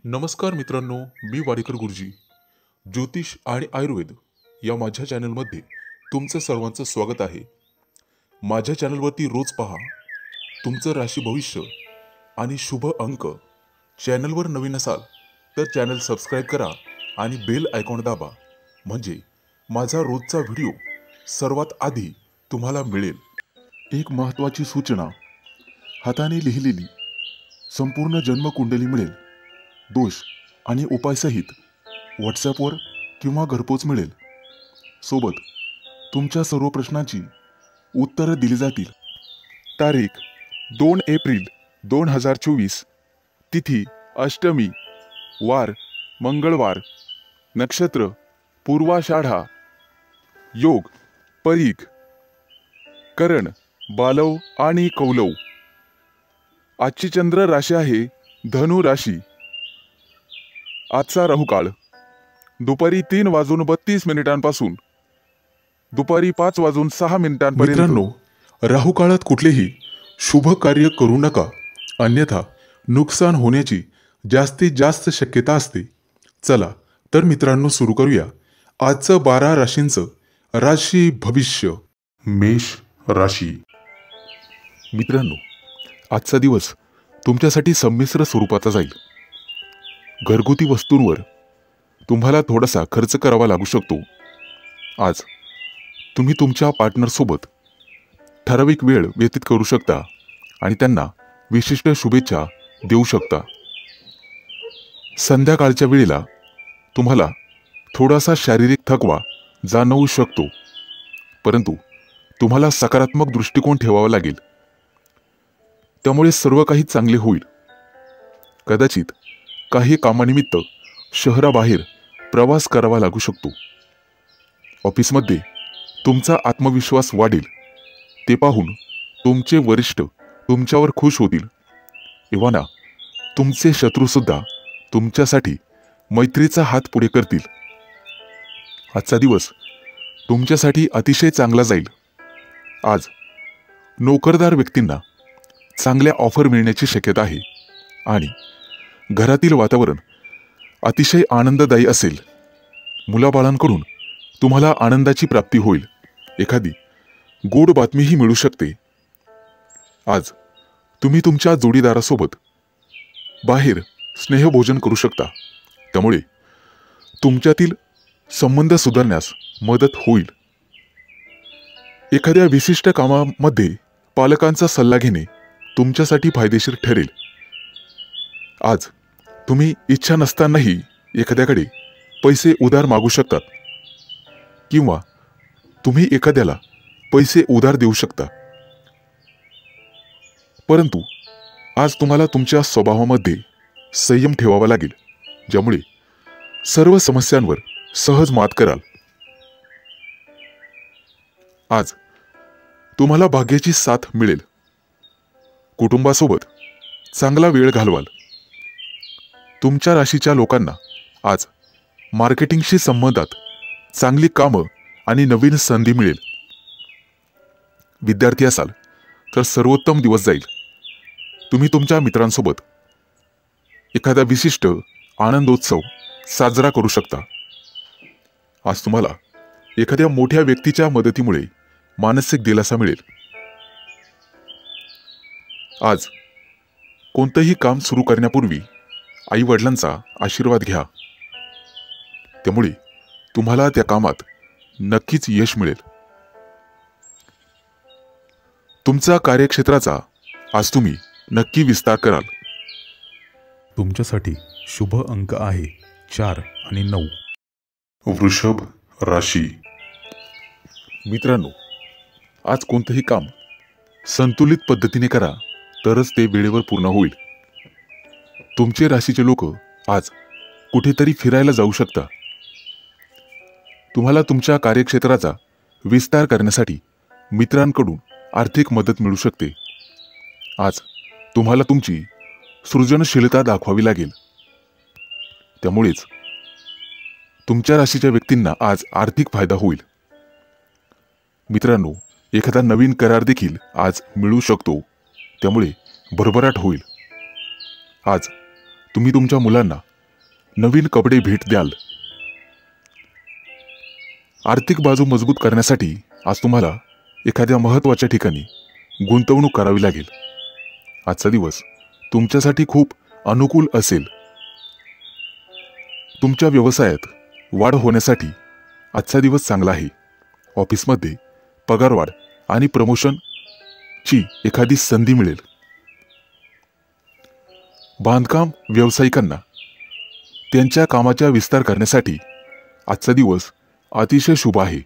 नमस्कार मित्रांनो, मी वाडेकर गुरुजी. ज्योतिष आणि आयुर्वेद या माझ्या चॅनलमध्ये तुमचं सर्वांचं स्वागत आहे. माझ्या चॅनलवरती रोज पहा तुमचं राशी भविष्य आणि शुभ अंक. चॅनलवर नवीन असाल तर चॅनल सबस्क्राईब करा आणि बेल आयकॉन दाबा, म्हणजे माझा रोजचा व्हिडिओ सर्वात आधी तुम्हाला मिळेल. एक महत्त्वाची सूचना: हाताने लिहिलेली संपूर्ण जन्मकुंडली मिळेल. दोष आणि उपायसहित व्हॉट्सॲपवर किंवा घरपोच मिळेल. सोबत तुमच्या सर्व प्रश्नांची उत्तरं दिली जातील. तारीख 2 एप्रिल 2024. तिथी अष्टमी, वार मंगळवार, नक्षत्र पूर्वाषाढा, योग परीघ, करण बालव आणि कौलव. आजची चंद्र राशी आहे धनु राशी. आजचा राहुकाळ दुपारी 3:32 पासून दुपारी 5:06 पर्यंत. मित्रांनो, राहुकाळात कुठलेही शुभ कार्य करू नका, अन्यथा नुकसान होण्याची जास्तीत जास्त शक्यता असते. चला तर मित्रांनो, सुरू करूया आजचं 12 राशींचं राशी भविष्य. मेष राशी. मित्रांनो, आजचा दिवस तुमच्यासाठी संमिश्र स्वरूपाचा जाईल. घरगुती वस्तूंवर तुम्हाला थोडासा खर्च करावा लागू शकतो. आज तुम्ही तुमच्या पार्टनरसोबत ठराविक वेळ व्यतीत करू शकता आणि त्यांना विशिष्ट शुभेच्छा देऊ शकता. संध्याकाळच्या वेळेला तुम्हाला थोडासा शारीरिक थकवा जाणवू शकतो, परंतु तुम्हाला सकारात्मक दृष्टिकोन ठेवावा लागेल, त्यामुळे सर्व काही चांगले होईल. कदाचित काही कामानिमित्त शहराबाहेर प्रवास करावा लागू शकतो. ऑफिसमध्ये तुमचा आत्मविश्वास वाढेल, ते पाहून तुमचे वरिष्ठ तुमच्यावर खुश होतील. एव्हाना तुमचे शत्रूसुद्धा तुमच्यासाठी मैत्रीचा हात पुढे करतील. आजचा दिवस तुमच्यासाठी अतिशय चांगला जाईल. आज नोकरदार व्यक्तींना चांगल्या ऑफर मिळण्याची शक्यता आहे आणि घरातील वातावरण अतिशय आनंददायी असेल. मुलाबाळांकडून तुम्हाला आनंदाची प्राप्ती होईल. एखादी गोड बातमीही मिळू शकते. आज तुम्ही तुमच्या जोडीदारासोबत बाहेर स्नेहभोजन करू शकता, त्यामुळे तुमच्यातील संबंध सुधारण्यास मदत होईल. एखाद्या विशिष्ट कामामध्ये पालकांचा सल्ला घेणे तुमच्यासाठी फायदेशीर ठरेल. आज तुम्ही इच्छा नसतानाही एखाद्याकडे पैसे उधार मागू शकतात किंवा तुम्ही एखाद्याला पैसे उधार देऊ शकता, परंतु आज तुम्हाला तुमच्या स्वभावामध्ये संयम ठेवावा लागेल, ज्यामुळे सर्व समस्यांवर सहज मात कराल. आज तुम्हाला भाग्याची साथ मिळेल. कुटुंबासोबत चांगला वेळ घालवाल. तुमच्या राशीच्या लोकांना आज मार्केटिंगशी संबंधात चांगली कामं आणि नवीन संधी मिळेल. विद्यार्थी असाल तर सर्वोत्तम दिवस जाईल. तुम्ही तुमच्या मित्रांसोबत एखादा विशिष्ट आनंदोत्सव साजरा करू शकता. आज तुम्हाला एखाद्या मोठ्या व्यक्तीच्या मदतीमुळे मानसिक दिलासा मिळेल. आज कोणतंही काम सुरू करण्यापूर्वी आई वडिलांचा आशीर्वाद घ्या, त्यामुळे तुम्हाला त्या कामात नक्कीच यश मिळेल. तुमचा कार्यक्षेत्राचा आज तुम्ही नक्की विस्तार कराल. तुमच्यासाठी शुभ अंक आहे 4 आणि 9. वृषभ राशी. मित्रांनो, आज कोणतंही काम संतुलित पद्धतीने करा, तरच ते वेळेवर पूर्ण होईल. तुमचे राशीचे लोक आज कुठेतरी फिरायला जाऊ शकता. तुम्हाला तुमच्या कार्यक्षेत्राचा विस्तार करण्यासाठी मित्रांकडून आर्थिक मदत मिळू शकते. आज तुम्हाला तुमची सृजनशीलता दाखवावी लागेल, त्यामुळेच तुमच्या राशीच्या व्यक्तींना आज आर्थिक फायदा होईल. मित्रांनो, एखादा नवीन करार देखील आज मिळू शकतो, त्यामुळे भरभराट होईल. आज तुम्ही तुमच्या मुलांना नवीन कपडे भेट द्याल. आर्थिक बाजू मजबूत करण्यासाठी आज तुम्हाला एखाद्या महत्त्वाच्या ठिकाणी गुंतवणूक करावी लागेल. आजचा दिवस तुमच्यासाठी खूप अनुकूल असेल. तुमच्या व्यवसायात वाढ होण्यासाठी आजचा दिवस चांगला आहे. ऑफिसमध्ये पगारवाढ आणि प्रमोशनची एखादी संधी मिळेल. बांधकाम व्यावसायिकांना त्यांच्या कामाचा विस्तार करण्यासाठी आजचा दिवस अतिशय शुभ आहे.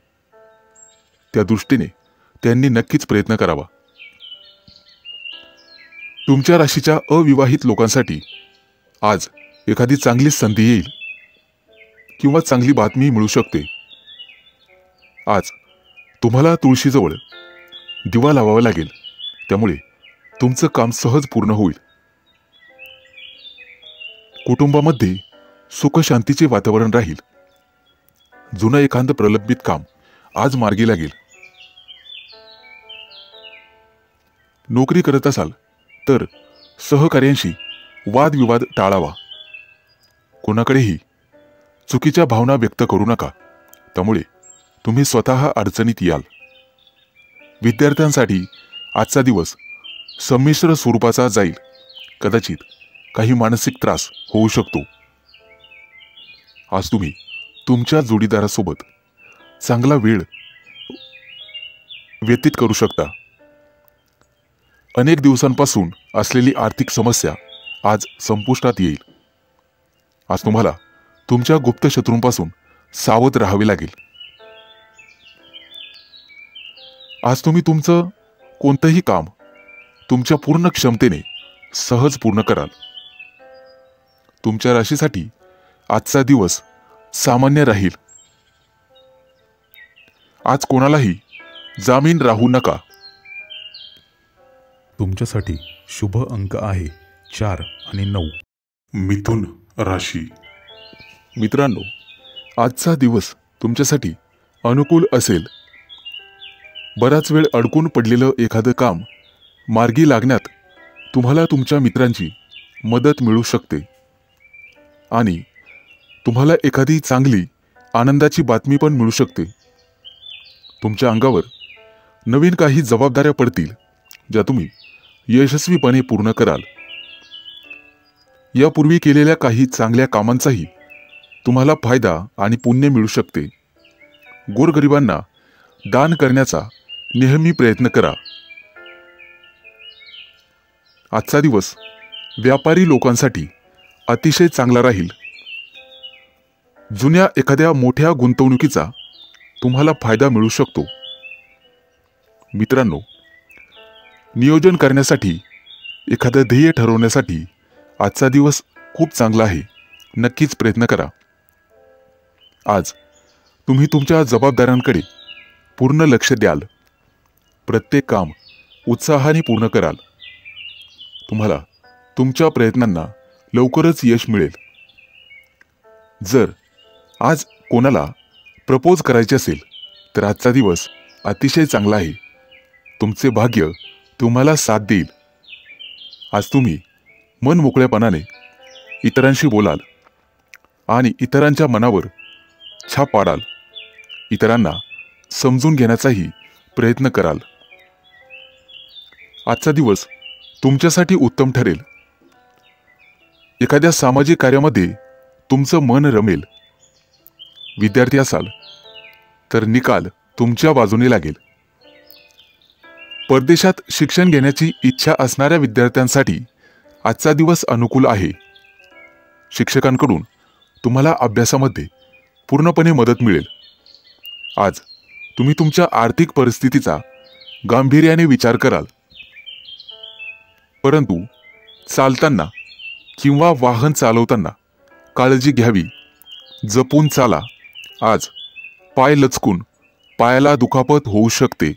त्या दृष्टीने त्यांनी नक्कीच प्रयत्न करावा. तुमच्या राशीच्या अविवाहित लोकांसाठी आज एखादी चांगली संधी येईल किंवा चांगली बातमी मिळू शकते. आज तुम्हाला तुळशीजवळ दिवा लावावा लागेल, त्यामुळे तुमचं काम सहज पूर्ण होईल. कुटुंबामध्ये सुखशांतीचे वातावरण राहील. जुनं एखादं प्रलंबित काम आज मार्गी लागेल. नोकरी करत असाल तर सहकार्यांशी वादविवाद टाळावा. कोणाकडेही चुकीच्या भावना व्यक्त करू नका, त्यामुळे तुम्ही स्वतः अडचणीत याल. विद्यार्थ्यांसाठी आजचा दिवस संमिश्र स्वरूपाचा जाईल. कदाचित काही मानसिक त्रास होऊ शकतो. आज तुम्ही तुमच्या जोडीदारासोबत चांगला वेळ व्यतीत करू शकता. अनेक दिवसांपासून असलेली आर्थिक समस्या आज संपुष्टात येईल. आज तुम्हाला तुमच्या गुप्त शत्रूंपासून सावध राहावे लागेल. आज तुम्ही तुमचं कोणतंही काम तुमच्या पूर्ण क्षमतेने सहज पूर्ण कराल. तुमच्या राशीसाठी आजचा दिवस सामान्य राहील. आज कोणालाही जामीन राहू नका. तुमच्यासाठी शुभ अंक आहे 4 आणि 9. मिथुन राशी. मित्रांनो, आजचा दिवस तुमच्यासाठी अनुकूल असेल. बराच वेळ अडकून पडलेलं एखादं काम मार्गी लागण्यात तुम्हाला तुमच्या मित्रांची मदत मिळू शकते आणि तुम्हाला एखादी चांगली आनंदाची बातमी पण मिळू शकते. तुमच्या अंगावर नवीन काही जबाबदाऱ्या पडतील, ज्या तुम्ही यशस्वीपणे पूर्ण कराल. यापूर्वी केलेल्या काही चांगल्या कामांचाही तुम्हाला फायदा आणि पुण्य मिळू शकते. गोरगरिबांना दान करण्याचा नेहमी प्रयत्न करा. आजचा दिवस व्यापारी लोकांसाठी अतिशय चांगला राहील. जुन्या एखाद्या मोठ्या गुंतवणुकीचा तुम्हाला फायदा मिळू शकतो. मित्रांनो, नियोजन करण्यासाठी, एखादं ध्येय ठरवण्यासाठी आजचा दिवस खूप चांगला आहे. नक्कीच प्रयत्न करा. आज तुम्ही तुमच्या जबाबदाऱ्यांकडे पूर्ण लक्ष द्याल. प्रत्येक काम उत्साहाने पूर्ण कराल. तुम्हाला तुमच्या प्रयत्नांना लवकरच यश मिळेल. जर आज कोणाला प्रपोज करायचे असेल तर आजचा दिवस अतिशय चांगला आहे. तुमचे भाग्य तुम्हाला साथ देईल. आज तुम्ही मन मोकळेपणाने इतरांशी बोलाल आणि इतरांच्या मनावर छाप पाडाल. इतरांना समजून घेण्याचाही प्रयत्न कराल. आजचा दिवस तुमच्यासाठी उत्तम ठरेल. एखाद्या सामाजिक कार्यामध्ये तुमचं मन रमेल. विद्यार्थी असाल तर निकाल तुमच्या बाजूने लागेल. परदेशात शिक्षण घेण्याची इच्छा असणाऱ्या विद्यार्थ्यांसाठी आजचा दिवस अनुकूल आहे. शिक्षकांकडून तुम्हाला अभ्यासामध्ये पूर्णपणे मदत मिळेल. आज तुम्ही तुमच्या आर्थिक परिस्थितीचा गांभीर्याने विचार कराल. परंतु चालताना किंवा वाहन चालवताना काळजी घ्यावी. जपून चाला. आज पाय लचकून पायाला दुखापत होऊ शकते.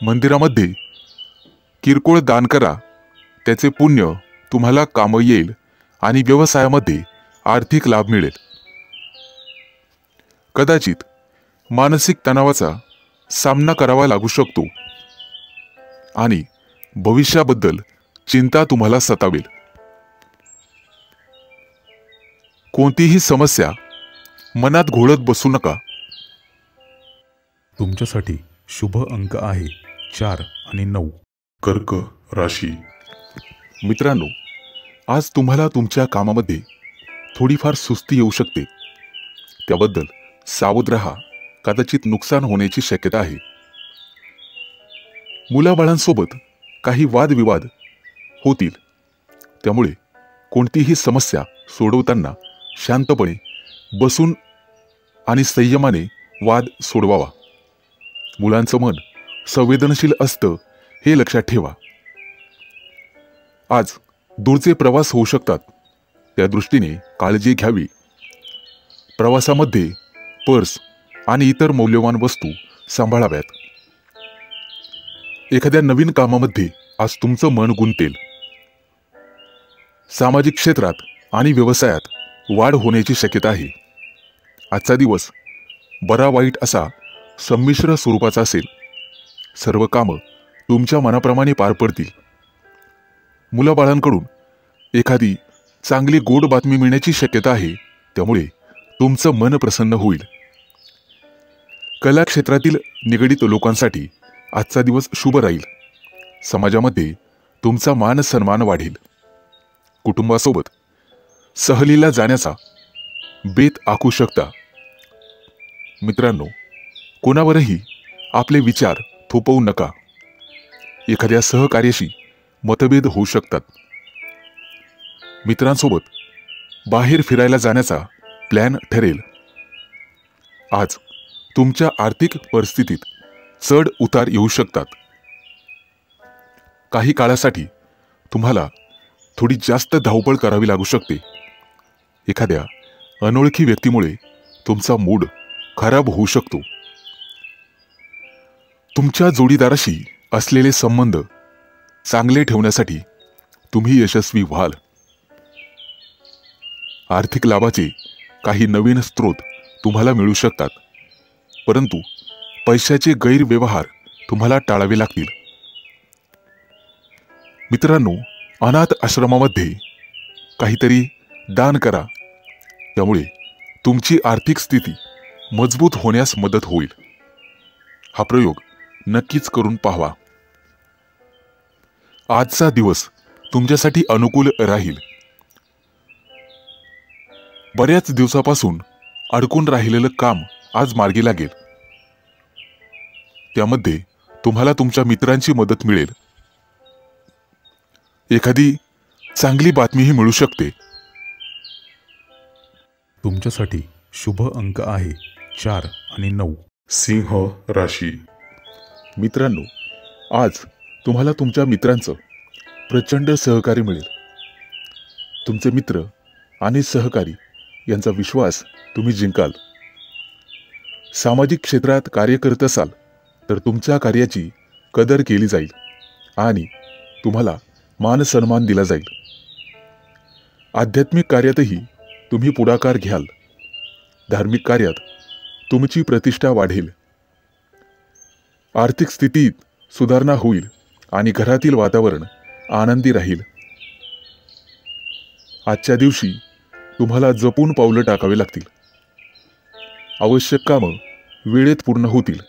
मंदिरामध्ये किरकोळ दान करा. त्याचे पुण्य तुम्हाला कामं येईल आणि व्यवसायामध्ये आर्थिक लाभ मिळेल. कदाचित मानसिक तणावाचा सामना करावा लागू शकतो आणि भविष्याबद्दल चिंता तुम्हाला सतावेल. कोणतीही समस्या मनात घोळत बसू नका. तुमच्यासाठी शुभ अंक आहे 4 आणि 9. कर्क राशी. मित्रांनो, आज तुम्हाला तुमच्या कामामध्ये थोडीफार सुस्ती येऊ शकते. त्याबद्दल सावध राहा, कदाचित नुकसान होण्याची शक्यता आहे. मुलाबाळांसोबत काही वादविवाद होतील, त्यामुळे कोणतीही समस्या सोडवताना शांतपणे बसून आणि संयमाने वाद सोडवावा. मुलांचं मन संवेदनशील असतं हे लक्षात ठेवा. आज दूरचे प्रवास होऊ शकतात, त्या दृष्टीने काळजी घ्यावी. प्रवासामध्ये पर्स आणि इतर मौल्यवान वस्तू सांभाळाव्यात. एखाद्या नवीन कामामध्ये आज तुमचं मन गुंतेल. सामाजिक क्षेत्रात आणि व्यवसायात वाढ होण्याची शक्यता आहे. आजचा दिवस बरा वाईट असा संमिश्र स्वरूपाचा असेल. सर्व कामं तुमच्या मनाप्रमाणे पार पडतील. मुलाबाळांकडून एखादी चांगली गोड बातमी मिळण्याची शक्यता आहे, त्यामुळे तुमचं मन प्रसन्न होईल. कला क्षेत्रातील निगडित लोकांसाठी आजचा दिवस शुभ राहील. समाजामध्ये तुमचा मान सन्मान वाढेल. कुटुंबासोबत सहलीला जाण्याचा बेत आखू शकता. मित्रांनो, कोणावरही आपले विचार थोपवू नका. एखाद्या सहकार्याशी मतभेद होऊ शकतात. मित्रांसोबत बाहेर फिरायला जाण्याचा प्लॅन ठरेल. आज तुमच्या आर्थिक परिस्थितीत चढ उतार येऊ शकतात. काही काळासाठी तुम्हाला थोडी जास्त धावपळ करावी लागू शकते. एखाद्या अनोळखी व्यक्तीमुळे तुमचा मूड खराब होऊ शकतो. तुमच्या जोडीदाराशी असलेले संबंध चांगले ठेवण्यासाठी तुम्ही यशस्वी व्हाल. आर्थिक लाभाचे काही नवीन स्रोत तुम्हाला मिळू शकतात, परंतु पैशाचे गैरव्यवहार तुम्हाला टाळावे लागतील. मित्रांनो, अनाथ आश्रमामध्ये काहीतरी दान करा. त्यामुळे तुमची आर्थिक स्थिती मजबूत होण्यास मदत होईल. हा प्रयोग नक्कीच करून पाहावा. आजचा दिवस तुमच्यासाठी अनुकूल राहील. बऱ्याच दिवसापासून अडकून राहिलेलं काम आज मार्गी लागेल. त्यामध्ये तुम्हाला तुमच्या मित्रांची मदत मिळेल. एखादी चांगली बातमीही मिळू शकते. तुमच्यासाठी शुभ अंक आहे 4 आणि 9. सिंह राशी. मित्रांनो, आज तुम्हाला तुमच्या मित्रांचं प्रचंड सहकार्य मिळेल. तुमचे मित्र आणि सहकारी यांचा विश्वास तुम्ही जिंकाल. सामाजिक क्षेत्रात कार्य करत असाल तर तुमच्या कार्याची कदर केली जाईल आणि तुम्हाला मान सन्मान दिला जाईल. आध्यात्मिक कार्यातही तुम्ही पुढाकार घ्याल. धार्मिक कार्यात तुमची प्रतिष्ठा वाढेल. आर्थिक स्थितीत सुधारणा होईल आणि घरातील वातावरण आनंदी राहील. आजच्या दिवशी तुम्हाला जपून पावलं टाकावे लागतील. आवश्यक कामं वेळेत पूर्ण होतील.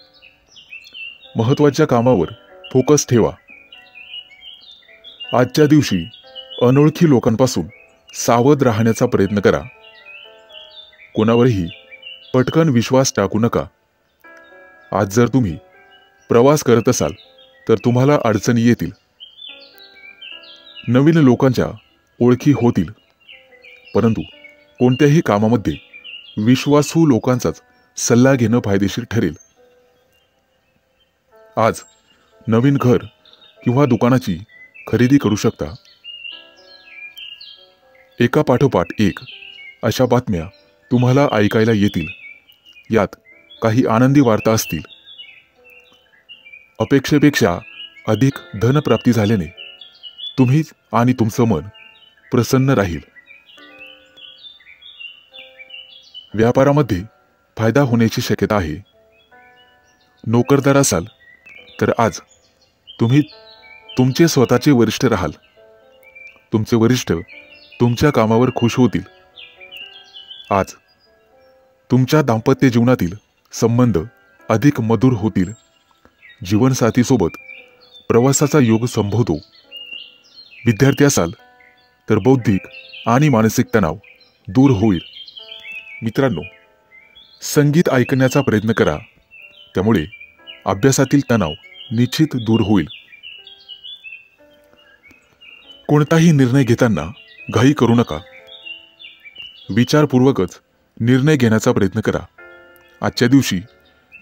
महत्त्वाच्या कामावर फोकस ठेवा. आजच्या दिवशी अनोळखी लोकांपासून सावध राहण्याचा प्रयत्न करा. कोणावरही पटकन विश्वास टाकू नका. आज जर तुम्ही प्रवास करत असाल तर तुम्हाला अडचणी येतील. नवीन लोकांच्या ओळखी होतील, परंतु कोणत्याही कामामध्ये विश्वासू लोकांचाच सल्ला घेणं फायदेशीर ठरेल. आज नवीन घर किंवा दुकानाची खरेदी करू शकता. एका पाठोपाठ एक अशा बातम्या तुम्हाला ऐकायला येतील. यात काही आनंदी वार्ता असतील. अपेक्षेपेक्षा अधिक धनप्राप्ती झाल्याने तुम्ही आणि तुमचं मन प्रसन्न राहील. व्यापारामध्ये फायदा होण्याची शक्यता आहे. नोकरदार असाल तर आज तुम्ही तुमचे स्वतःचे वरिष्ठ राहाल. तुमचे वरिष्ठ तुमच्या कामावर खुश होतील. आज तुमच्या दाम्पत्य जीवनातील संबंध अधिक मधुर होतील. जीवनसाथीसोबत प्रवासाचा योग संभवतो. विद्यार्थी असाल तर बौद्धिक आणि मानसिक तणाव दूर होईल. मित्रांनो, संगीत ऐकण्याचा प्रयत्न करा, त्यामुळे अभ्यासातील तणाव निश्चित दूर होईल. कोणताही निर्णय घेताना घाई करू नका. विचारपूर्वकच निर्णय घेण्याचा प्रयत्न करा. आजच्या दिवशी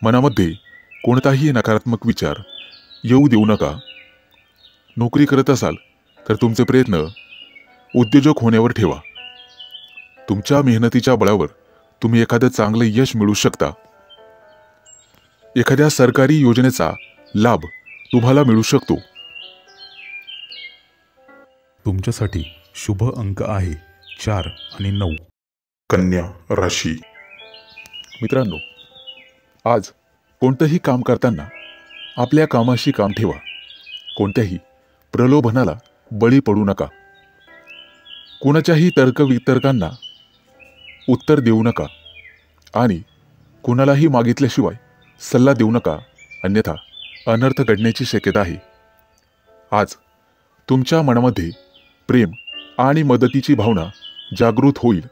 मनामध्ये कोणताही नकारात्मक विचार येऊ देऊ नका. नोकरी करत असाल तर तुमचे प्रयत्न उद्योजक होण्यावर ठेवा. तुमच्या मेहनतीच्या बळावर तुम्ही एखादं चांगलं यश मिळवू शकता. एखाद्या सरकारी योजनेचा लाभ तुम्हाला मिळू शकतो. तुमच्यासाठी शुभ अंक आहे 4 आणि 9. कन्या राशी. मित्रांनो, आज कोणतंही काम करताना आपल्या कामाशी काम ठेवा. कोणत्याही प्रलोभनाला बळी पडू नका. कोणाच्याही तर्कवितर्कांना उत्तर देऊ नका आणि कोणालाही मागितल्याशिवाय सल्ला देऊ नका, अन्यथा अनर्थ घडण्याची शक्यता आहे. आज तुमच्या मनामध्ये प्रेम आणि मदतीची भावना जागृत होईल.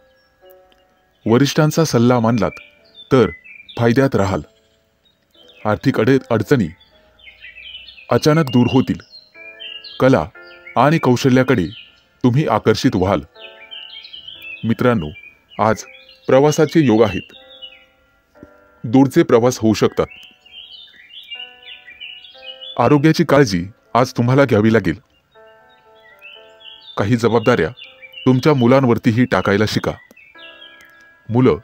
वरिष्ठांचा सल्ला मानलात तर फायद्यात राहाल. आर्थिक अडचणी अचानक दूर होतील. कला आणि कौशल्याकडे तुम्ही आकर्षित व्हाल. मित्रांनो, आज प्रवासाचे योग आहेत. दूरचे प्रवास होऊ शकतात. आरोग्याची काळजी आज तुम्हाला घ्यावी लागेल. काही जबाबदाऱ्या तुमच्या मुलांवरतीही टाकायला शिका. मुलं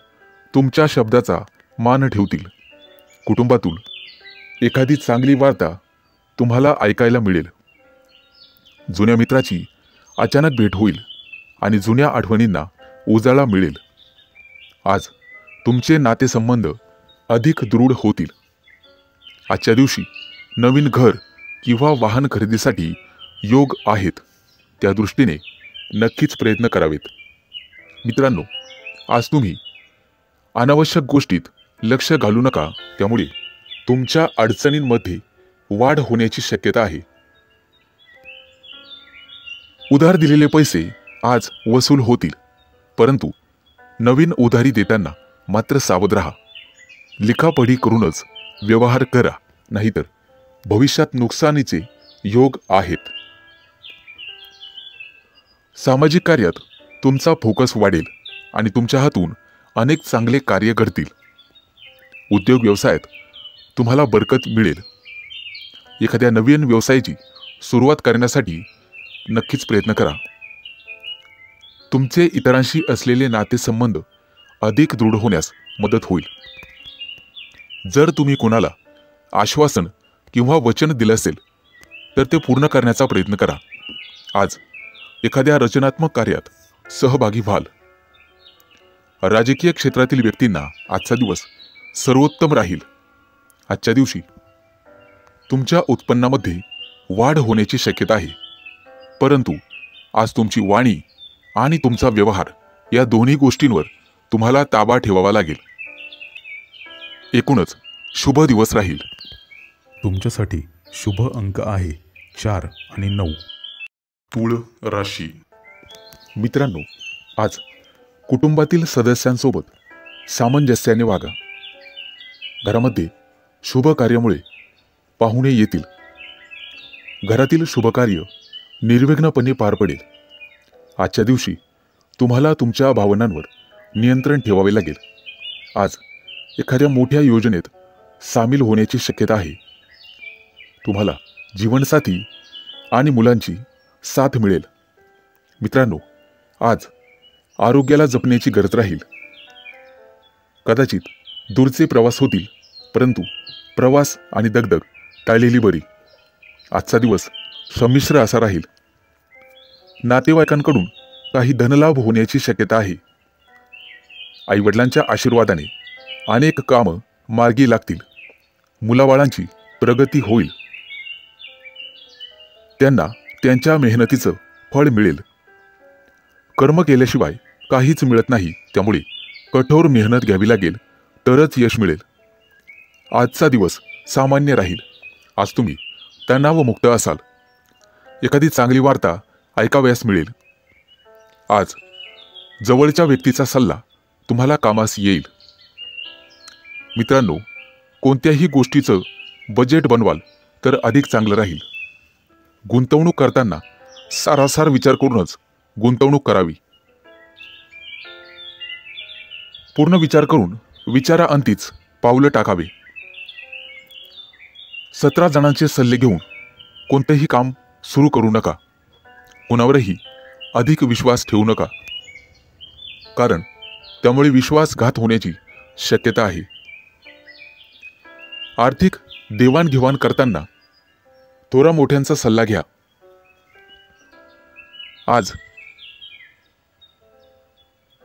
तुमच्या शब्दाचा मान ठेवतील. कुटुंबातून एखादी चांगली वार्ता तुम्हाला ऐकायला मिळेल. जुन्या मित्राची अचानक भेट होईल आणि जुन्या आठवणींना उजाळा मिळेल. आज तुमचे नातेसंबंध अधिक दृढ होतील. आजच्या दिवशी नवीन घर किंवा वाहन खरेदीसाठी योग आहेत. त्या दृष्टीने नक्कीच प्रयत्न करावेत. मित्रांनो, आज तुम्ही अनावश्यक गोष्टीत लक्ष घालू नका, त्यामुळे तुमच्या अडचणींमध्ये वाढ होण्याची शक्यता आहे. उधार दिलेले पैसे आज वसूल होतील, परंतु नवीन उधारी देताना मात्र सावध राहा. लिखापढी करूनच व्यवहार करा, नाहीतर भविष्यात नुकसानीचे योग आहेत. सामाजिक कार्यात तुमचा फोकस वाढेल आणि तुमच्या हातून अनेक चांगले कार्य घडतील. उद्योग व्यवसायात तुम्हाला बरकत मिळेल. एखाद्या नवीन व्यवसायाची सुरुवात करण्यासाठी नक्कीच प्रयत्न करा. तुमचे इतरांशी असलेले नातेसंबंध अधिक दृढ होण्यास मदत होईल. जर तुम्ही कोणाला आश्वासन किंवा वचन दिलं असेल तर ते पूर्ण करण्याचा प्रयत्न करा. आज एखाद्या रचनात्मक कार्यात सहभागी व्हाल. राजकीय क्षेत्रातील व्यक्तींना आजचा दिवस सर्वोत्तम राहील. आजच्या दिवशी तुमच्या उत्पन्नामध्ये वाढ होण्याची शक्यता आहे, परंतु आज तुमची वाणी आणि तुमचा व्यवहार या दोन्ही गोष्टींवर तुम्हाला ताबा ठेवावा लागेल. एकूणच शुभ दिवस राहील. तुमच्यासाठी शुभ अंक आहे 4 आणि 9. तुळ राशी. मित्रांनो, आज कुटुंबातील सदस्यांसोबत सामंजस्याने वागा. घरामध्ये शुभ कार्यामुळे पाहुणे येतील. घरातील शुभकार्य निर्विघ्नपणे पार पडेल. आजच्या दिवशी तुम्हाला तुमच्या भावनांवर नियंत्रण ठेवावे लागेल. आज एखाद्या मोठ्या योजनेत सामील होण्याची शक्यता आहे. तुम्हाला जीवनसाथी आणि मुलांची साथ मिळेल. मित्रांनो, आज आरोग्याला जपण्याची गरज राहील. कदाचित दूरचे प्रवास होतील, परंतु प्रवास आणि दगदग टाळलेली बरी. आजचा दिवस संमिश्र असा राहील. नातेवाईकांकडून काही धनलाभ होण्याची शक्यता आहे. आईवडिलांच्या आशीर्वादाने अनेक कामं मार्गी लागतील. मुलाबाळांची प्रगती होईल. त्यांना त्यांच्या मेहनतीचं फळ मिळेल. कर्म केल्याशिवाय काहीच मिळत नाही, त्यामुळे कठोर मेहनत घ्यावी लागेल तरच यश मिळेल. आजचा दिवस सामान्य राहील. आज तुम्ही तणावमुक्त असाल. एखादी चांगली वार्ता ऐकावयास मिळेल. आज जवळच्या व्यक्तीचा सल्ला तुम्हाला कामास येईल. मित्रांनो, कोणत्याही गोष्टीचं बजेट बनवाल तर अधिक चांगलं राहील. गुंतवणूक करताना सारासार विचार करूनच गुंतवणूक करावी. पूर्ण विचार करून विचाराअंतीच पावलं टाकावे. 17 जणांचे सल्ले घेऊन कोणतेही काम सुरू करू नका. कोणावरही अधिक विश्वास ठेवू नका, कारण त्यामुळे विश्वासघात होण्याची शक्यता आहे. आर्थिक देवाणघेवाण करताना थोरा मोठ्यांचा सल्ला घ्या. आज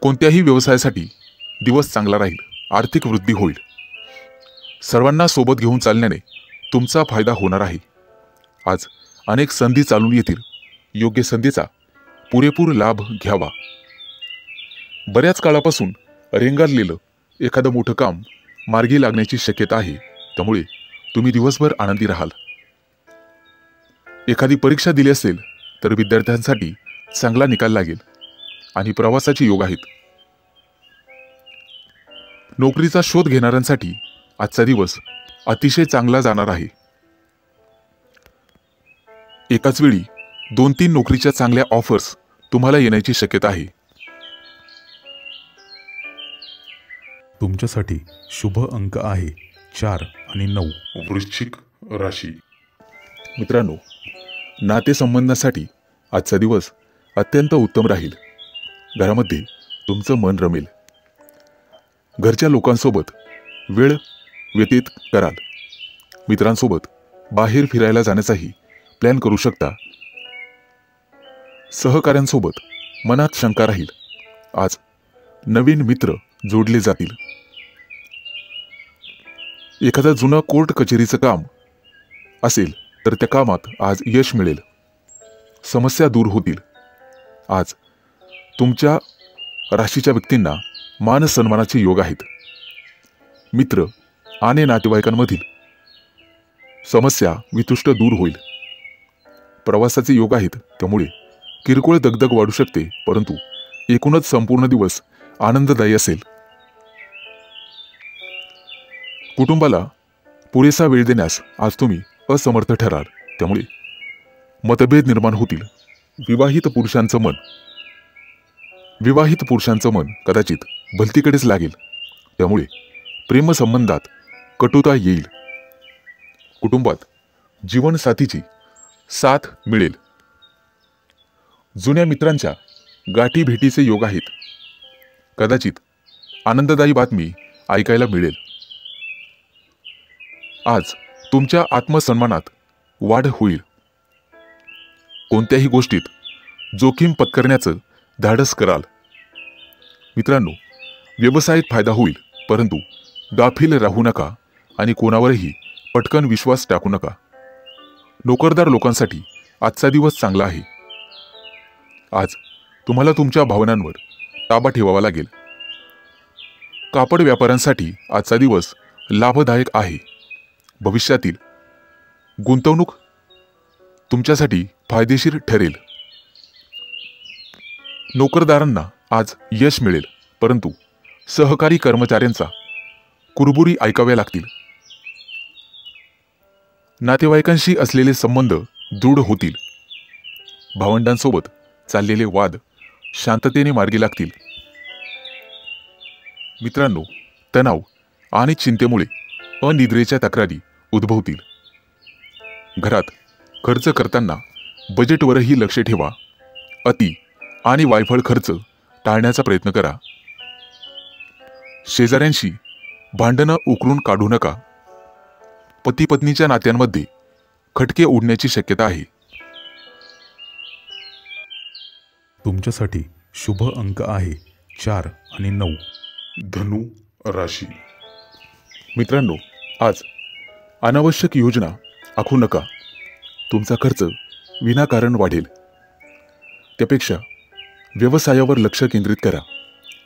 कोणत्याही व्यवसायासाठी दिवस चांगला राहील. आर्थिक वृद्धी होईल. सर्वांना सोबत घेऊन चालण्याने तुमचा फायदा होणार आहे. आज अनेक संधी चालून येतील. योग्य संधीचा पुरेपूर लाभ घ्यावा. बऱ्याच काळापासून रेंगाळलेलं एखादं मोठं काम मार्गी लागण्याची शक्यता आहे. त्यामुळे तुम्ही दिवसभर आनंदी राहाल. एखादी परीक्षा दिली असेल तर विद्यार्थ्यांसाठी चांगला निकाल लागेल आणि प्रवासाचे योग आहेत. नोकरीचा शोध घेणाऱ्यांसाठी आजचा दिवस अतिशय चांगला जाणार आहे. एकाच वेळी 2-3 नोकरीच्या चांगल्या ऑफर्स तुम्हाला येण्याची शक्यता आहे. तुमच्यासाठी शुभ अंक आहे 4 आणि 9. वृश्चिक राशी. मित्रांनो, नातेसंबंधासाठी आजचा दिवस अत्यंत उत्तम राहील. घरामध्ये तुमचं मन रमेल. घरच्या लोकांसोबत वेळ व्यतीत कराल. मित्रांसोबत बाहेर फिरायला जाण्याचाही प्लॅन करू शकता. सहकाऱ्यांसोबत मनात शंका राहील. आज नवीन मित्र जोडले जातील. एखादं जुनं कोर्ट कचेरीचं काम असेल तर त्या कामात आज यश मिळेल. समस्या दूर होतील. आज तुमच्या राशीच्या व्यक्तींना मान सन्मानाचे योग आहेत. मित्र आणि नातेवाईकांमधील समस्या वितुष्ट दूर होईल. प्रवासाचे योग आहेत. त्यामुळे किरकोळ दगदग वाढू शकते, परंतु एकूणच संपूर्ण दिवस आनंददायी असेल. कुटुंबाला पुरेसा वेळ देण्यास आज तुम्ही असमर्थ ठराल. त्यामुळे मतभेद निर्माण होतील. विवाहित पुरुषांचं मन कदाचित भलतीकडेच लागेल. त्यामुळे प्रेमसंबंधात कटुता येईल. कुटुंबात जीवनसाथीची साथ मिळेल. जुन्या मित्रांच्या गाठी भेटीचे योग आहेत. कदाचित आनंददायी बातमी ऐकायला मिळेल. आज तुमच्या आत्मसन्मानात वाढ होईल. कोणत्याही गोष्टीत जोखीम पत्करण्याचं धाडस कराल. मित्रांनो, व्यवसायात फायदा होईल, परंतु गाफील राहू नका आणि कोणावरही पटकन विश्वास टाकू नका. नोकरदार लोकांसाठी आजचा दिवस चांगला आहे. आज तुम्हाला तुमच्या भावनांवर ताबा ठेवावा लागेल. कापड व्यापाऱ्यांसाठी आजचा दिवस लाभदायक आहे. भविष्यातील गुंतवणूक तुमच्यासाठी फायदेशीर ठरेल. नोकरदारांना आज यश मिळेल, परंतु सहकारी कर्मचाऱ्यांचा कुरबुरी ऐकाव्या लागतील. नातेवाईकांशी असलेले संबंध दृढ होतील. भावंडांसोबत चाललेले वाद शांततेने मार्गी लागतील. मित्रांनो, तणाव आणि चिंतेमुळे अनिद्रेच्या तक्रारी उद्भवतील. घरात खर्च करताना बजेटवरही लक्ष ठेवा. अति आणि वायफळ खर्च टाळण्याचा प्रयत्न करा. शेजाऱ्यांशी भांडणं उकरून काढू नका. पती पत्नीच्या नात्यांमध्ये खटके उडण्याची शक्यता आहे. तुमच्यासाठी शुभ अंक आहे 4 आणि 9. धनु राशी. मित्रांनो, आज अनावश्यक योजना आखू नका. तुमचा खर्च विनाकारण वाढेल. त्यापेक्षा व्यवसायावर लक्ष केंद्रित करा.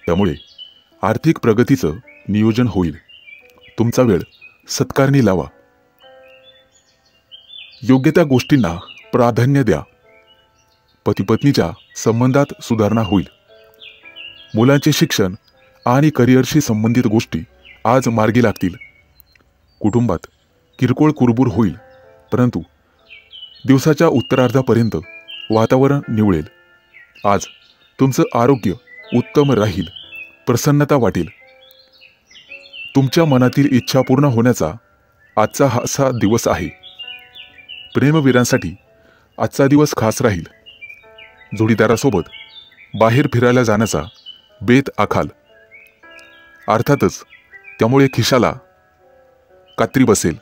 त्यामुळे आर्थिक प्रगतीचं नियोजन होईल. तुमचा वेळ सत्कारणी लावा. योग्य त्या गोष्टींना प्राधान्य द्या. पती-पत्नीच्या संबंधात सुधारणा होईल. मुलांचे शिक्षण आणि करिअरशी संबंधित गोष्टी आज मार्गी लागतील. कुटुंबात किरकोळ कुरबूर होईल, परंतु दिवसाच्या उत्तरार्धापर्यंत वातावरण निवळेल. आज तुमचं आरोग्य उत्तम राहील. प्रसन्नता वाटेल. तुमच्या मनातील इच्छा पूर्ण होण्याचा आजचा असा दिवस आहे. प्रेमवीरांसाठी आजचा दिवस खास राहील. जोडीदारासोबत बाहेर फिरायला जाण्याचा बेत आखाल. अर्थातच त्यामुळे खिशाला कात्री बसेल.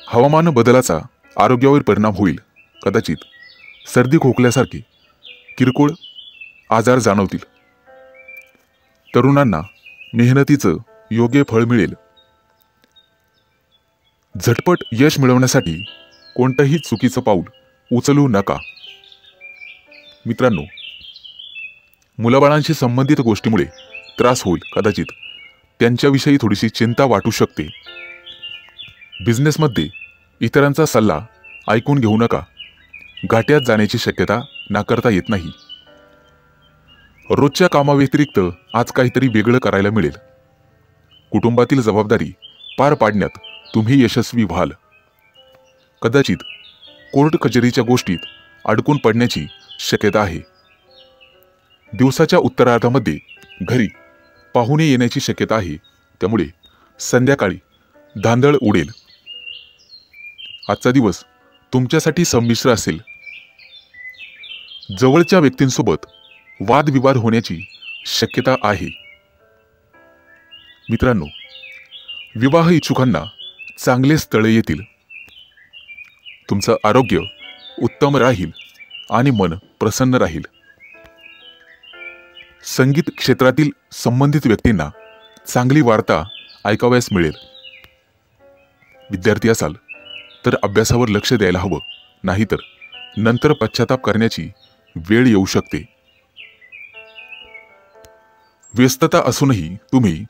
हवामान बदलाचा आरोग्यावर परिणाम होईल. कदाचित सर्दी खोकल्यासारखे किरकोळ आजार जाणवतील. तरुणांना मेहनतीचं योग्य फळ मिळेल. झटपट यश मिळवण्यासाठी कोणतंही चुकीचं पाऊल उचलू नका. मित्रांनो, मुलाबाळांशी संबंधित गोष्टीमुळे त्रास होईल. कदाचित त्यांच्याविषयी थोडीशी चिंता वाटू शकते. बिझनेसमध्ये इतरांचा सल्ला ऐकून घेऊ नका. घाट्यात जाण्याची शक्यता नाकारता येत नाही. रोजच्या कामाव्यतिरिक्त आज काहीतरी वेगळं करायला मिळेल. कुटुंबातील जबाबदारी पार पाडण्यात तुम्ही यशस्वी व्हाल. कदाचित कोर्ट कचेरीच्या गोष्टीत अडकून पडण्याची शक्यता आहे. दिवसाच्या उत्तरार्धामध्ये घरी पाहुणे येण्याची शक्यता आहे. त्यामुळे संध्याकाळी धांदळ उडेल. आजचा दिवस तुमच्यासाठी संमिश्र असेल. जवळच्या व्यक्तींसोबत वादविवाद होण्याची शक्यता आहे. मित्रांनो, विवाह इच्छुकांना चांगले स्थळे येतील. तुमचं आरोग्य उत्तम राहील आणि मन प्रसन्न राहील. संगीत क्षेत्रातील संबंधित व्यक्तींना चांगली वार्ता ऐकावयास मिळेल. विद्यार्थी असाल तर अभ्यासावर लक्ष द्यायला हवं, नाहीतर नंतर पश्चाताप करण्याची वेळ येऊ शकते. व्यस्तता असूनही तुम्ही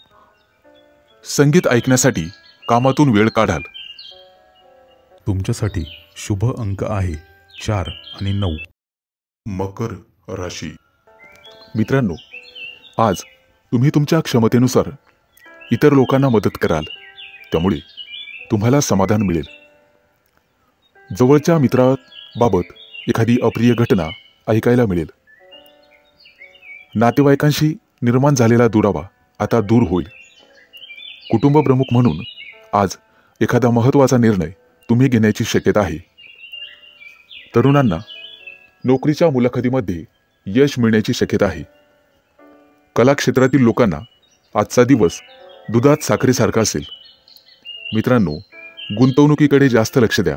संगीत ऐकण्यासाठी कामातून वेळ काढाल. तुमच्यासाठी शुभ अंक आहे 4 आणि 9. मकर राशी. मित्रांनो, आज तुम्ही तुमच्या क्षमतेनुसार इतर लोकांना मदत कराल. त्यामुळे तुम्हाला समाधान मिळेल. जवळच्या मित्राबाबत एखादी अप्रिय घटना ऐकायला मिळेल. नातेवाईकांशी निर्माण झालेला दुरावा आता दूर होईल. कुटुंब प्रमुख म्हणून आज एखादा महत्त्वाचा निर्णय तुम्ही घेण्याची शक्यता आहे. तरुणांना नोकरीच्या मुलाखतीमध्ये यश मिळण्याची शक्यता आहे. कला क्षेत्रातील लोकांना आजचा दिवस दुधात साखरेसारखा असेल. मित्रांनो, गुंतवणुकीकडे जास्त लक्ष द्या.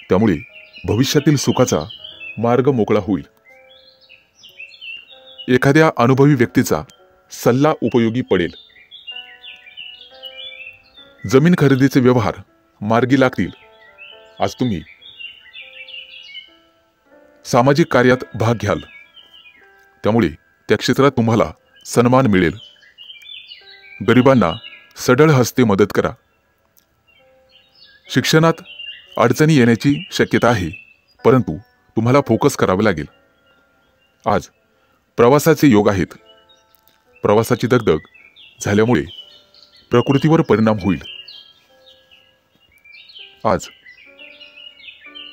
त्यामुळे भविष्यातील सुखाचा मार्ग मोकळा होईल. एखाद्या अनुभवी व्यक्तीचा सल्ला उपयोगी पडेल. जमीन खरेदीचे व्यवहार मार्गी लागतील. आज तुम्ही सामाजिक कार्यात भाग घ्याल. त्यामुळे त्या क्षेत्रात तुम्हाला सन्मान मिळेल. गरिबांना सढळ हस्ते मदत करा. शिक्षणात अडचणी येण्याची शक्यता आहे, परंतु तुम्हाला फोकस करावे लागेल. आज प्रवासाचे योग आहेत. प्रवासाची दगदग झाल्यामुळे प्रकृतीवर परिणाम होईल. आज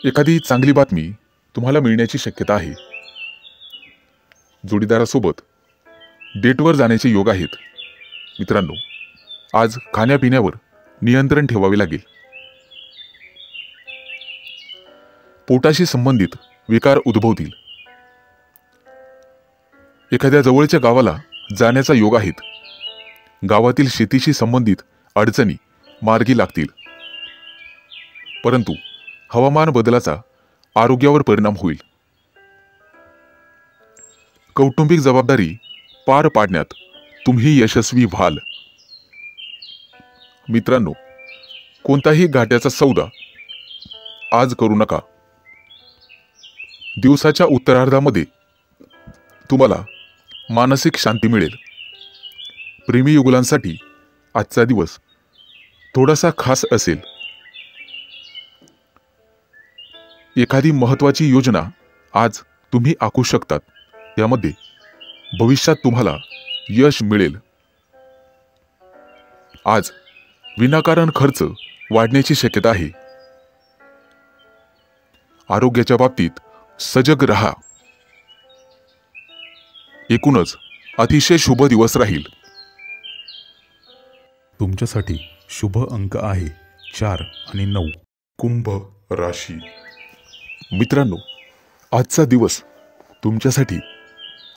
एखादी चांगली बातमी तुम्हाला मिळण्याची शक्यता आहे. जोडीदारासोबत डेटवर जाण्याचे योग आहेत. मित्रांनो, आज खाण्यापिण्यावर नियंत्रण ठेवावे लागेल. पोटाशी संबंधित विकार उद्भवतील. एखाद्या जवळच्या गावाला जाण्याचा योग आहेत. गावातील शेतीशी संबंधित अडचणी मार्गी लागतील. परंतु हवामान बदलाचा आरोग्यावर परिणाम होईल. कौटुंबिक जबाबदारी पार पाडण्यात तुम्ही यशस्वी व्हाल. मित्रांनो, कोणताही घाट्याचा सौदा आज करू नका. दिवसाच्या उत्तरार्धामध्ये तुम्हाला मानसिक शांती मिळेल. प्रेमी युगुलांसाठी आजचा दिवस थोडासा खास असेल. एखादी महत्त्वाची योजना आज तुम्ही आखू शकतात. त्यामध्ये भविष्यात तुम्हाला यश मिळेल. आज विनाकारण खर्च वाढण्याची शक्यता आहे. आरोग्याच्या बाबतीत सजग राहा. एकूणच अतिशय शुभ दिवस राहील. तुमच्यासाठी शुभ अंक आहे 4 आणि 9. कुंभ राशी. मित्रांनो, आजचा दिवस तुमच्यासाठी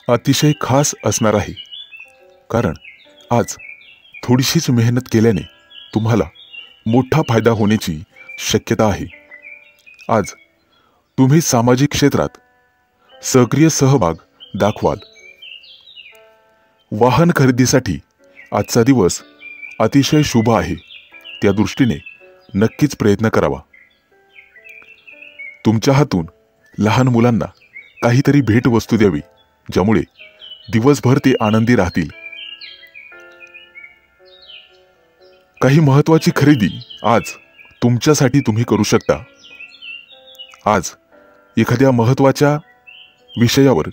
अतिशय खास असणार आहे. कारण आज थोडीशीच मेहनत केल्याने तुम्हाला मोठा फायदा होण्याची शक्यता आहे. आज तुम्ही सामाजिक क्षेत्रात सक्रिय सहभाग दाखवाल. वाहन खरेदीसाठी आजचा दिवस अतिशय शुभ आहे. त्या दृष्टीने नक्कीच प्रयत्न करावा. तुमच्या हातून लहान मुलांना काहीतरी भेटवस्तू द्यावी, ज्यामुळे दिवसभर ते आनंदी राहतील. काही महत्त्वाची खरेदी आज तुमच्यासाठी तुम्ही करू शकता. आज एखाद्या महत्त्वाच्या विषयावर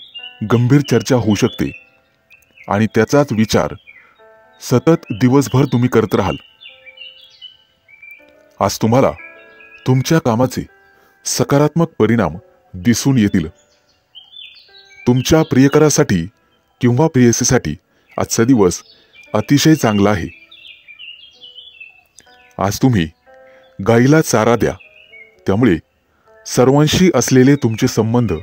गंभीर चर्चा होऊ शकते आणि त्याचाच विचार सतत दिवसभर तुम्ही करत राहाल. आज तुम्हाला तुमच्या कामाचे सकारात्मक परिणाम दिसून येतील. तुमच्या प्रियकरासाठी किंवा प्रेयसीसाठी आजचा दिवस अतिशय चांगला आहे. आज तुम्ही गाईला चारा द्या, त्यामुळे सर्वांशी असलेले तुमचे संबंध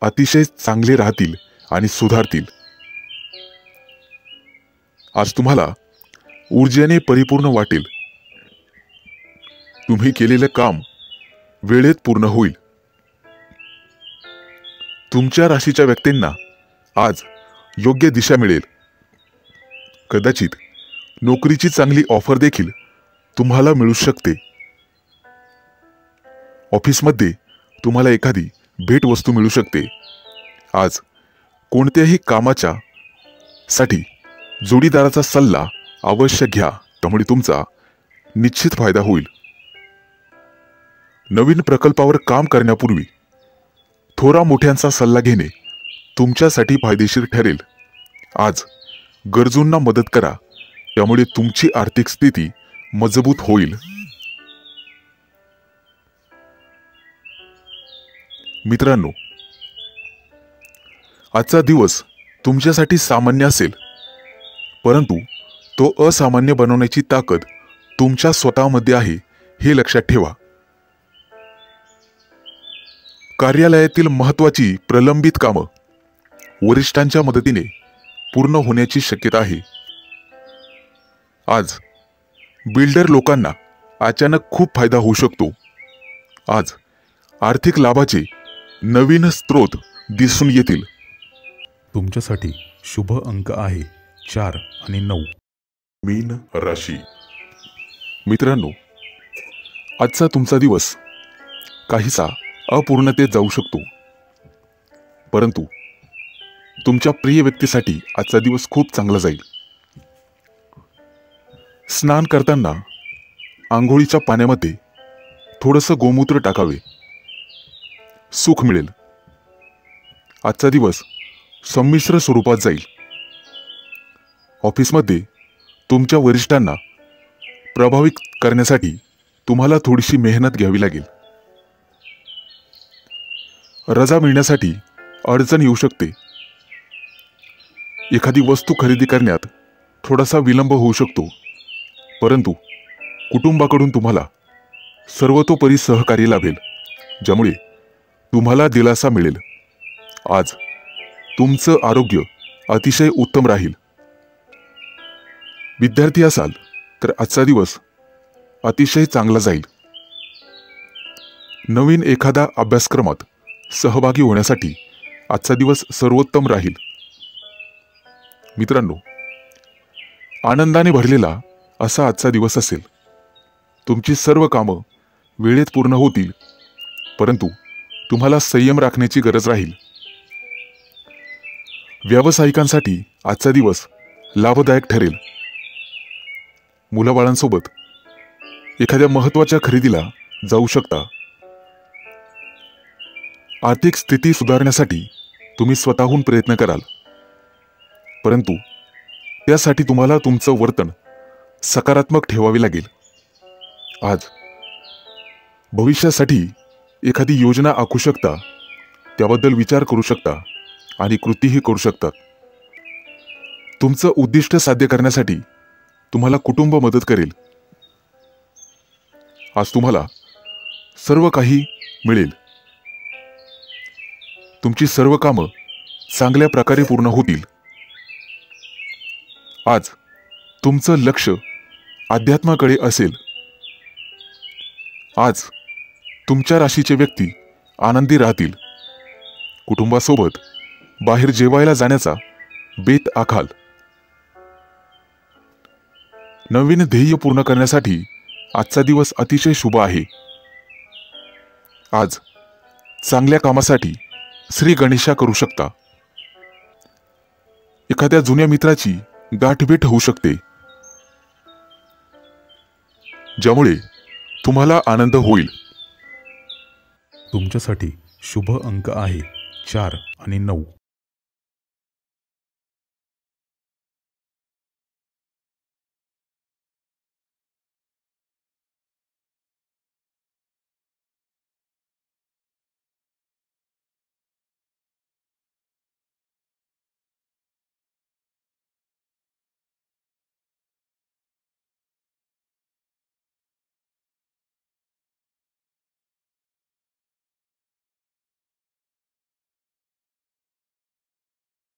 अतिशय चांगले राहतील आणि सुधारतील. आज तुम्हाला ऊर्जेने परिपूर्ण वाटेल. तुम्ही केलेले काम वेळेत पूर्ण होईल. तुमच्या राशीच्या व्यक्तींना आज योग्य दिशा मिळेल. कदाचित नोकरीची चांगली ऑफर देखील तुम्हाला मिळू शकते. ऑफिसमध्ये तुम्हाला एखादी भेटवस्तू मिळू शकते. आज कोणत्याही कामाच्या साठी जोडीदाराचा सल्ला अवश्य घ्या, त्यामुळे तुमचा निश्चित फायदा होईल. नवीन प्रकल्पावर काम करण्यापूर्वी थोरा मोठ्यांचा सल्ला घेणे तुमच्यासाठी फायदेशीर ठरेल. आज गरजूंना मदत करा, त्यामुळे तुमची आर्थिक स्थिती मजबूत होईल. मित्रांनो, आजचा दिवस तुमच्यासाठी सामान्य असेल, परंतु तो असामान्य बनवण्याची ताकद तुमच्या स्वतःमध्ये आहे, हे लक्षात ठेवा. कार्यालयातील महत्त्वाची प्रलंबित कामं वरिष्ठांच्या मदतीने पूर्ण होण्याची शक्यता आहे. आज बिल्डर लोकांना अचानक खूप फायदा होऊ शकतो. आज आर्थिक लाभाचे नवीन स्रोत दिसून येतील. तुमच्यासाठी शुभ अंक आहे 4 आणि 9. मीन राशी. मित्रांनो, आजचा तुमचा दिवस काहीसा अपूर्णतेत जाऊ शकतो, परंतु तुमच्या प्रिय व्यक्तीसाठी आजचा दिवस खूप चांगला जाईल. स्नान करताना आंघोळीच्या पाण्यामध्ये थोडंसं गोमूत्र टाकावे. सुख मिळेल. आजचा दिवस संमिश्र स्वरूपात जाईल. ऑफिसमध्ये तुमच्या वरिष्ठांना प्रभावित करण्यासाठी तुम्हाला थोडीशी मेहनत घ्यावी लागेल. रजा मिळण्यासाठी अडचण येऊ शकते. एखादी वस्तू खरेदी करण्यात थोडासा विलंब होऊ शकतो, परंतु कुटुंबाकडून तुम्हाला सर्वतोपरी सहकार्य लाभेल, ज्यामुळे तुम्हाला दिलासा मिळेल. आज तुमचं आरोग्य अतिशय उत्तम राहील. विद्यार्थी असाल तर आजचा दिवस अतिशय चांगला जाईल. नवीन एखादा अभ्यासक्रमात सहभागी होण्यासाठी आजचा दिवस सर्वोत्तम राहील. मित्रांनो, आनंदाने भरलेला असा आजचा दिवस असेल. तुमची सर्व कामं वेळेत पूर्ण होतील, परंतु तुम्हाला संयम राखण्याची गरज राहील. व्यावसायिकांसाठी आजचा दिवस लाभदायक ठरेल. मुलाबाळांसोबत एखाद्या महत्त्वाच्या खरेदीला जाऊ शकता. आर्थिक स्थिती सुधारण्यासाठी तुम्ही स्वतःहून प्रयत्न कराल, परंतु त्यासाठी तुम्हाला तुमचं वर्तन सकारात्मक ठेवावे लागेल. आज भविष्यासाठी एखादी योजना आखू शकता, त्याबद्दल विचार करू शकता आणि कृतीही करू शकतात. तुमचं उद्दिष्ट साध्य करण्यासाठी तुम्हाला कुटुंब मदत करेल. आज तुम्हाला सर्व काही मिळेल. तुमची सर्व कामं चांगल्या प्रकारे पूर्ण होतील. आज तुमचं लक्ष अध्यात्माकडे असेल. आज तुमच्या राशीचे व्यक्ती आनंदी राहतील. कुटुंबासोबत बाहेर जेवायला जाण्याचा बेत आखाल. नवीन ध्येय पूर्ण करण्यासाठी आजचा दिवस अतिशय शुभ आहे. आज चांगल्या कामासाठी श्री गणेशा करू शकता. एखाद्या जुन्या मित्राची गाठभेट होऊ शकते, ज्यामुळे तुम्हाला आनंद होईल. तुमच्यासाठी शुभ अंक आहे 4 आणि 9.